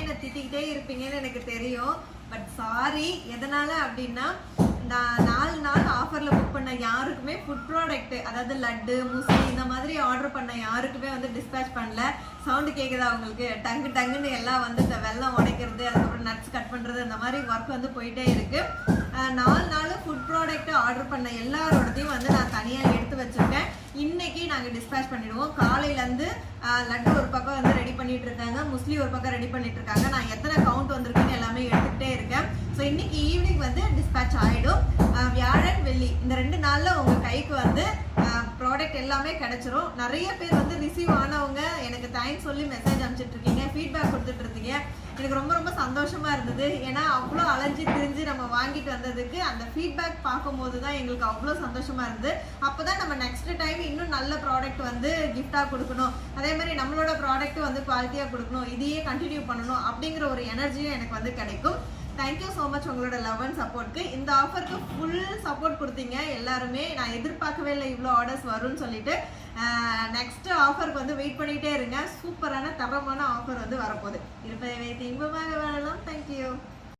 என்ன திட்டிக்கிட்டே இருப்பீங்கன்னு எனக்கு தெரியும். பட் சாரி, எதனால அப்படின்னா நான் 4 நாள் ஆஃபரில் புக் பண்ண யாருக்குமே ஃபுட் ப்ராடக்ட், அதாவது லட்டு, முஸ்லி இந்த மாதிரி ஆர்டர் பண்ண யாருக்குமே வந்து டிஸ்பேச் பண்ணல. சவுண்டு கேட்குதா உங்களுக்கு? டங்கு டங்குன்னு எல்லாம் வந்து இந்த வெல்லம் உடைக்கிறது, அதுக்கப்புறம் நட்ஸ் கட் பண்ணுறது, இந்த மாதிரி ஒர்க் வந்து போயிட்டே இருக்கு. 4 நாள் ஃபுட் ப்ராடக்ட் ஆர்டர் பண்ண எல்லாரோடதையும் வந்து நான் தனியாக எடுத்து வச்சுருக்கேன். இன்னைக்கு நாங்கள் டிஸ்பேச் பண்ணிடுவோம். காலையிலேருந்து லட்டு ஒரு பக்கம் வந்து ரெடி பண்ணிட்டு இருக்காங்க, முஸ்லி ஒரு பக்கம் ரெடி பண்ணிட்டு இருக்காங்க. நான் எத்தனை கவுண்ட் வந்திருக்குன்னு எல்லாமே எடுத்துக்கிட்டே இருக்கேன். ஸோ இன்னைக்கு ஈவினிங் வந்து டிஸ்பேச் ஆகிடும். வியாழன் வெள்ளி இந்த 2 நாளில் உங்கள் கைக்கு வந்து ப்ராடக்ட் எல்லாமே கிடைச்சிரும். நிறைய பேர் வந்து ரிசீவ் ஆனவங்க எனக்கு தேங்க்ஸ் சொல்லி மெசேஜ் அனுப்பிச்சிட்டு இருக்கீங்க, ஃபீட்பேக் கொடுத்துட்டு இருக்கீங்க. எனக்கு ரொம்ப ரொம்ப சந்தோஷமா இருந்தது. ஏன்னா அவ்வளோ அலைஞ்சு திரிஞ்சு நம்ம வாங்கிட்டு வந்ததுக்கு அந்த ஃபீட்பேக் பார்க்கும்போது தான் எங்களுக்கு அவ்வளோ சந்தோஷமா இருந்தது. அப்போதான் நம்ம நெக்ஸ்ட் டைம் இன்னும் நல்ல ப்ராடக்ட் வந்து கிஃப்டாக கொடுக்கணும், அதே மாதிரி நம்மளோட ப்ராடக்ட் வந்து குவாலிட்டியாக கொடுக்கணும், இதையே கண்டினியூ பண்ணணும் அப்படிங்கிற ஒரு எனர்ஜியும் எனக்கு வந்து கிடைக்கும். தேங்க்யூ ஸோ மச் உங்களோட லவ் அண்ட் சப்போர்ட்க்கு. இந்த ஆஃபருக்கு ஃபுல் சப்போர்ட் கொடுத்தீங்க எல்லாருமே. நான் எதிர்பார்க்கவே இல்லை இவ்வளோ ஆர்டர்ஸ் வரும்னு சொல்லிட்டு. நெக்ஸ்ட் ஆஃபருக்கு வந்து வெயிட் பண்ணிகிட்டே இருங்க. சூப்பரான தரமான ஆஃபர் வந்து வரப்போகுது. இருப்பதை வைத்து இன்பமாக வாழலாம். தேங்க்யூ.